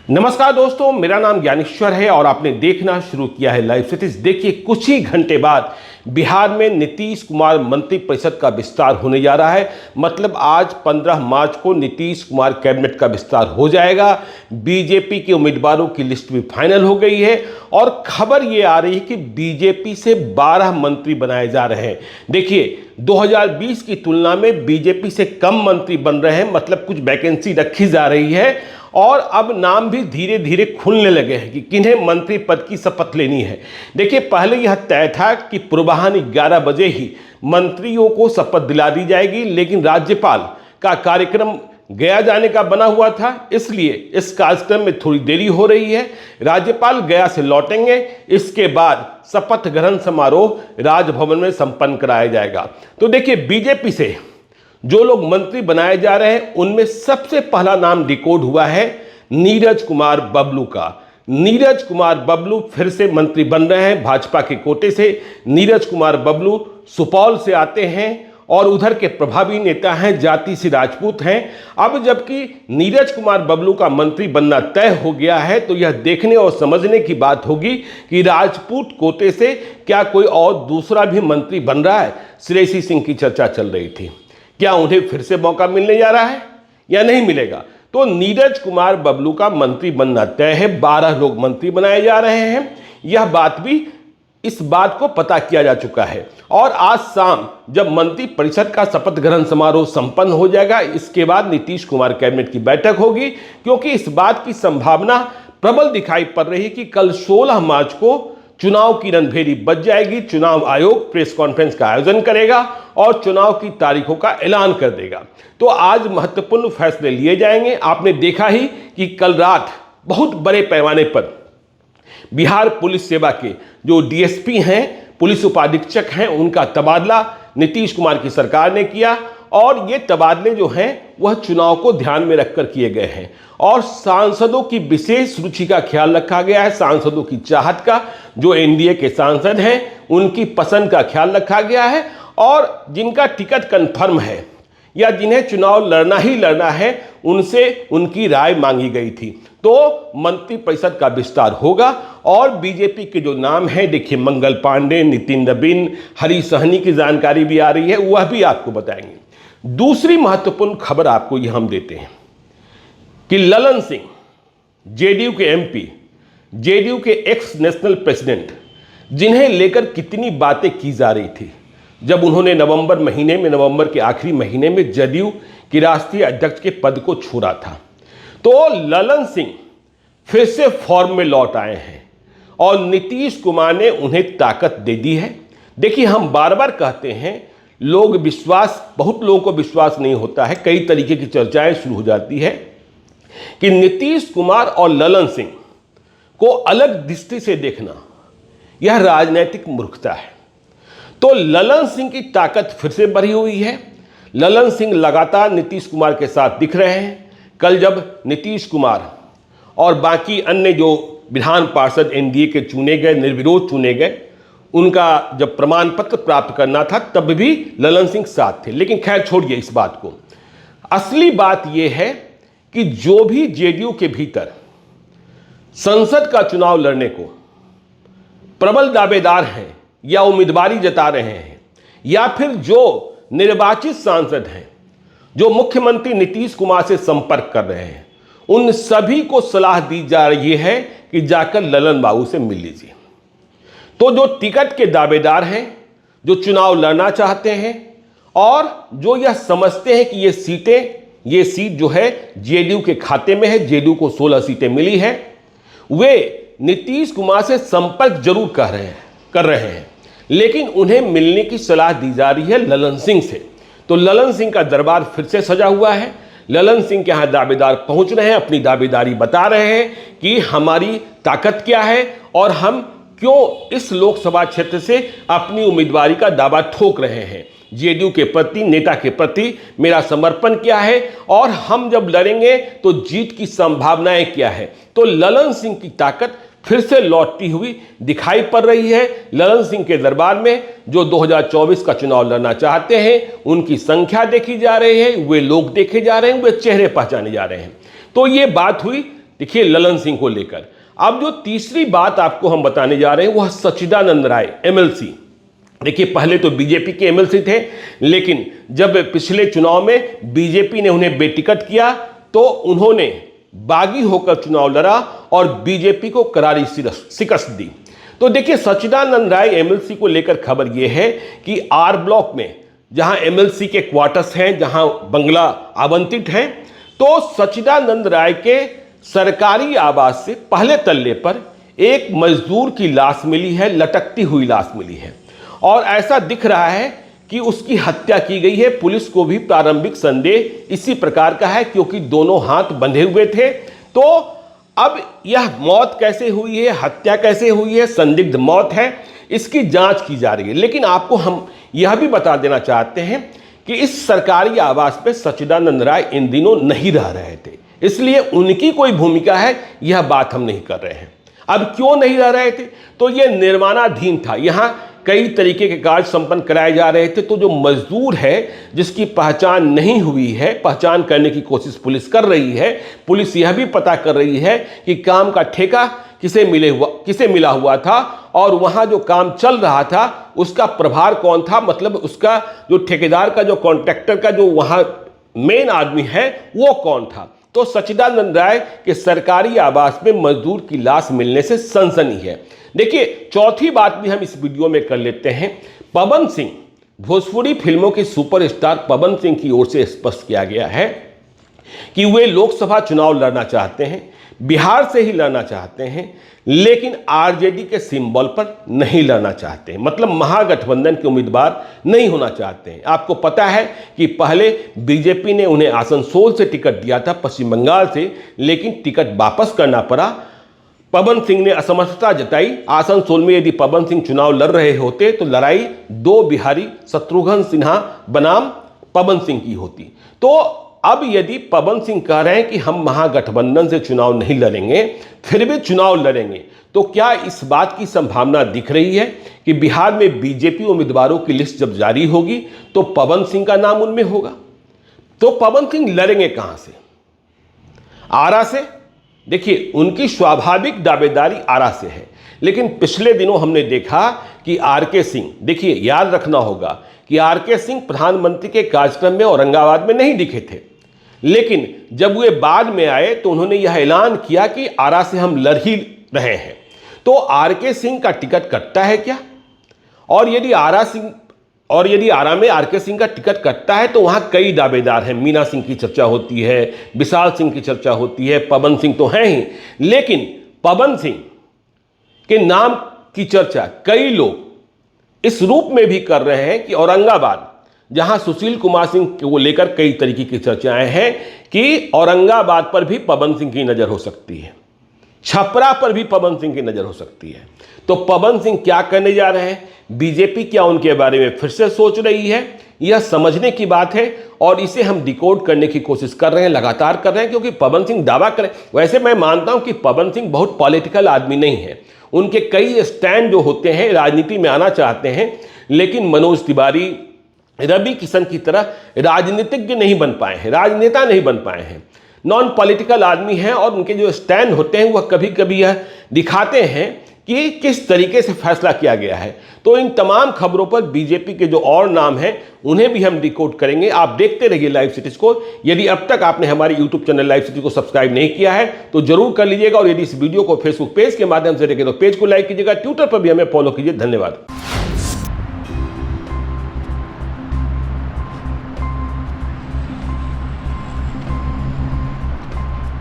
नमस्कार दोस्तों, मेरा नाम ज्ञानेश्वर है और आपने देखना शुरू किया है लाइव सिटीज। देखिए, कुछ ही घंटे बाद बिहार में नीतीश कुमार मंत्रिपरिषद का विस्तार होने जा रहा है। मतलब आज 15 मार्च को नीतीश कुमार कैबिनेट का विस्तार हो जाएगा। बीजेपी के उम्मीदवारों की लिस्ट भी फाइनल हो गई है और खबर ये आ रही है कि बीजेपी से 12 मंत्री बनाए जा रहे हैं। देखिए, 2020 की तुलना में बीजेपी से कम मंत्री बन रहे हैं, मतलब कुछ वैकेंसी रखी जा रही है और अब नाम भी धीरे धीरे खुलने लगे हैं कि किन्हें मंत्री पद की शपथ लेनी है। देखिए, पहले यह तय था कि पूर्वाह्न 11 बजे ही मंत्रियों को शपथ दिला दी जाएगी, लेकिन राज्यपाल का कार्यक्रम गया जाने का बना हुआ था, इसलिए इस कार्यक्रम में थोड़ी देरी हो रही है। राज्यपाल गया से लौटेंगे, इसके बाद शपथ ग्रहण समारोह राजभवन में संपन्न कराया जाएगा। तो देखिए, बीजेपी से जो लोग मंत्री बनाए जा रहे हैं उनमें सबसे पहला नाम डिकोड हुआ है नीरज कुमार बबलू का। नीरज कुमार बबलू फिर से मंत्री बन रहे हैं भाजपा के कोटे से। नीरज कुमार बबलू सुपौल से आते हैं और उधर के प्रभावी नेता हैं, जाति से राजपूत हैं। अब जबकि नीरज कुमार बबलू का मंत्री बनना तय हो गया है, तो यह देखने और समझने की बात होगी कि राजपूत कोटे से क्या कोई और दूसरा भी मंत्री बन रहा है। श्रेयसी सिंह की चर्चा चल रही थी, क्या उन्हें फिर से मौका मिलने जा रहा है या नहीं मिलेगा। तो नीरज कुमार बबलू का मंत्री बनना तय है। 12 लोग मंत्री बनाए जा रहे हैं। यह बात भी, इस बात को पता किया जा चुका है और आज शाम जब मंत्री परिषद का शपथ ग्रहण समारोह संपन्न हो जाएगा, इसके बाद नीतीश कुमार कैबिनेट की बैठक होगी, क्योंकि इस बात की संभावना प्रबल दिखाई पड़ रही है कि कल 16 मार्च को चुनाव की रणभेरी बज जाएगी। चुनाव आयोग प्रेस कॉन्फ्रेंस का आयोजन करेगा और चुनाव की तारीखों का ऐलान कर देगा। तो आज महत्वपूर्ण फैसले लिए जाएंगे। आपने देखा ही कि कल रात बहुत बड़े पैमाने पर बिहार पुलिस सेवा के जो डीएसपी हैं, पुलिस उपाधीक्षक हैं, उनका तबादला नीतीश कुमार की सरकार ने किया और ये तबादले जो हैं वह चुनाव को ध्यान में रखकर किए गए हैं और सांसदों की विशेष रुचि का ख्याल रखा गया है। सांसदों की चाहत का, जो एनडीए के सांसद हैं उनकी पसंद का ख्याल रखा गया है और जिनका टिकट कंफर्म है या जिन्हें चुनाव लड़ना ही लड़ना है, उनसे उनकी राय मांगी गई थी। तो मंत्रिपरिषद का विस्तार होगा और बीजेपी के जो नाम है, देखिए मंगल पांडे, नितिन नवीन, हरी सहनी की जानकारी भी आ रही है, वह भी आपको बताएंगे। दूसरी महत्वपूर्ण खबर आपको यह हम देते हैं कि ललन सिंह, जेडीयू के एमपी, जेडीयू के एक्स नेशनल प्रेसिडेंट, जिन्हें लेकर कितनी बातें की जा रही थी जब उन्होंने नवंबर के आखिरी महीने में जदयू की राष्ट्रीय अध्यक्ष के पद को छोड़ा था, तो ललन सिंह फिर से फॉर्म में लौट आए हैं और नीतीश कुमार ने उन्हें ताकत दे दी है। देखिए, हम बार बार कहते हैं, बहुत लोगों को विश्वास नहीं होता है, कई तरीके की चर्चाएं शुरू हो जाती है कि नीतीश कुमार और ललन सिंह को अलग दृष्टि से देखना यह राजनीतिक मूर्खता है। तो ललन सिंह की ताकत फिर से बढ़ी हुई है। ललन सिंह लगातार नीतीश कुमार के साथ दिख रहे हैं। कल जब नीतीश कुमार और बाकी अन्य जो विधान पार्षद एनडीए के चुने गए, निर्विरोध चुने गए, उनका जब प्रमाण पत्र प्राप्त करना था तब भी ललन सिंह साथ थे। लेकिन खैर छोड़िए इस बात को। असली बात यह है कि जो भी जेडीयू के भीतर संसद का चुनाव लड़ने को प्रबल दावेदार हैं या उम्मीदवारी जता रहे हैं, या फिर जो निर्वाचित सांसद हैं जो मुख्यमंत्री नीतीश कुमार से संपर्क कर रहे हैं, उन सभी को सलाह दी जा रही है कि जाकर ललन बाबू से मिल लीजिए। तो जो टिकट के दावेदार हैं, जो चुनाव लड़ना चाहते हैं और जो यह समझते हैं कि ये सीट जो है जेडीयू के खाते में है, जेडीयू को 16 सीटें मिली है, वे नीतीश कुमार से संपर्क जरूर कर रहे हैं, लेकिन उन्हें मिलने की सलाह दी जा रही है ललन सिंह से। तो ललन सिंह का दरबार फिर से सजा हुआ है। ललन सिंह के यहाँ दावेदार पहुंच रहे हैं, अपनी दावेदारी बता रहे हैं कि हमारी ताकत क्या है और हम क्यों इस लोकसभा क्षेत्र से अपनी उम्मीदवारी का दावा ठोक रहे हैं। जेडीयू के प्रति, नेता के प्रति मेरा समर्पण क्या है और हम जब लड़ेंगे तो जीत की संभावनाएं क्या है। तो ललन सिंह की ताकत फिर से लौटती हुई दिखाई पड़ रही है। ललन सिंह के दरबार में जो 2024 का चुनाव लड़ना चाहते हैं, उनकी संख्या देखी जा रही है, वे लोग देखे जा रहे हैं, वे चेहरे पहचाने जा रहे हैं। तो ये बात हुई देखिए ललन सिंह को लेकर। अब जो तीसरी बात आपको हम बताने जा रहे हैं वह सच्चिदानंद राय एमएलसी। देखिए पहले तो बीजेपी के एमएलसी थे, लेकिन जब पिछले चुनाव में बीजेपी ने उन्हें बेटिकट किया तो उन्होंने बागी होकर चुनाव लड़ा और बीजेपी को करारी शिकस्त दी। तो देखिए सच्चिदानंद राय एमएलसी को लेकर खबर यह है कि आर ब्लॉक में जहां एमएलसी के क्वार्टर्स हैं, जहां बंगला आवंटित हैं, तो सच्चिदानंद राय के सरकारी आवास से पहले तल्ले पर एक मजदूर की लाश मिली है, लटकती हुई लाश मिली है और ऐसा दिख रहा है कि उसकी हत्या की गई है। पुलिस को भी प्रारंभिक संदेह इसी प्रकार का है क्योंकि दोनों हाथ बंधे हुए थे। तो अब यह मौत कैसे हुई है, हत्या कैसे हुई है, संदिग्ध मौत है, इसकी जांच की जा रही है। लेकिन आपको हम यह भी बता देना चाहते हैं कि इस सरकारी आवास पे सच्चिदानंद राय इन दिनों नहीं रह रहे थे, इसलिए उनकी कोई भूमिका है यह बात हम नहीं कर रहे हैं। अब क्यों नहीं रह रहे थे, तो यह निर्माणाधीन था, यहां कई तरीके के कार्य संपन्न कराए जा रहे थे। तो जो मजदूर है जिसकी पहचान नहीं हुई है, पहचान करने की कोशिश पुलिस कर रही है। पुलिस यह भी पता कर रही है कि काम का ठेका किसे मिला हुआ था और वहां जो काम चल रहा था उसका प्रभार कौन था, मतलब उसका जो ठेकेदार का, जो कॉन्ट्रैक्टर का जो वहां मेन आदमी है वो कौन था। तो सच्चिदानंद राय के सरकारी आवास में मजदूर की लाश मिलने से सनसनी है। देखिए चौथी बात भी हम इस वीडियो में कर लेते हैं। पवन सिंह, भोजपुरी फिल्मों के सुपरस्टार पवन सिंह की ओर से स्पष्ट किया गया है कि वे लोकसभा चुनाव लड़ना चाहते हैं, बिहार से ही लड़ना चाहते हैं, लेकिन आरजेडी के सिंबल पर नहीं लड़ना चाहते हैं, मतलब महागठबंधन के उम्मीदवार नहीं होना चाहते हैं। आपको पता है कि पहले बीजेपी ने उन्हें आसनसोल से टिकट दिया था, पश्चिम बंगाल से, लेकिन टिकट वापस करना पड़ा। पवन सिंह ने असमर्थता जताई। आसनसोल में यदि पवन सिंह चुनाव लड़ रहे होते तो लड़ाई दो बिहारी शत्रुघ्न सिन्हा बनाम पवन सिंह की होती। तो अब यदि पवन सिंह कह रहे हैं कि हम महागठबंधन से चुनाव नहीं लड़ेंगे, फिर भी चुनाव लड़ेंगे, तो क्या इस बात की संभावना दिख रही है कि बिहार में बीजेपी उम्मीदवारों की लिस्ट जब जारी होगी तो पवन सिंह का नाम उनमें होगा? तो पवन सिंह लड़ेंगे कहां से? आरा से? देखिए उनकी स्वाभाविक दावेदारी आरा से है, लेकिन पिछले दिनों हमने देखा कि आरके सिंह, देखिए याद रखना होगा कि आरके सिंह प्रधानमंत्री के कार्यक्रम में औरंगाबाद में नहीं दिखे थे, लेकिन जब वे बाद में आए तो उन्होंने यह ऐलान किया कि आरा से हम लड़ ही रहे हैं। तो आरके सिंह का टिकट कटता है क्या? और यदि आरा में आरके सिंह का टिकट कटता है तो वहां कई दावेदार हैं। मीना सिंह की चर्चा होती है, विशाल सिंह की चर्चा होती है, पवन सिंह तो हैं ही, लेकिन पवन सिंह के नाम की चर्चा कई लोग इस रूप में भी कर रहे हैं कि औरंगाबाद, जहां सुशील कुमार सिंह को लेकर कई तरीके की चर्चाएं हैं कि औरंगाबाद पर भी पवन सिंह की नजर हो सकती है, छपरा पर भी पवन सिंह की नजर हो सकती है। तो पवन सिंह क्या करने जा रहे हैं, बीजेपी क्या उनके बारे में फिर से सोच रही है, यह समझने की बात है और इसे हम डिकोड करने की कोशिश कर रहे हैं, लगातार कर रहे हैं, क्योंकि पवन सिंह दावा करें। वैसे मैं मानता हूं कि पवन सिंह बहुत पॉलिटिकल आदमी नहीं है, उनके कई स्टैंड जो होते हैं, राजनीति में आना चाहते हैं, लेकिन मनोज तिवारी, रवि किशन की तरह राजनीतिज्ञ नहीं बन पाए हैं, राजनेता नहीं बन पाए हैं, नॉन पॉलिटिकल आदमी हैं और उनके जो स्टैंड होते हैं वह कभी कभी यह दिखाते हैं कि किस तरीके से फैसला किया गया है। तो इन तमाम खबरों पर बीजेपी के जो और नाम हैं उन्हें भी हम डिकोड करेंगे। आप देखते रहिए लाइव सिटीज को। यदि अब तक आपने हमारे यूट्यूब चैनल लाइव सिटी को सब्सक्राइब नहीं किया है तो जरूर कर लीजिएगा, और यदि इस वीडियो को फेसबुक पेज के माध्यम से देखें तो पेज को लाइक कीजिएगा, ट्विटर पर भी हमें फॉलो कीजिए। धन्यवाद।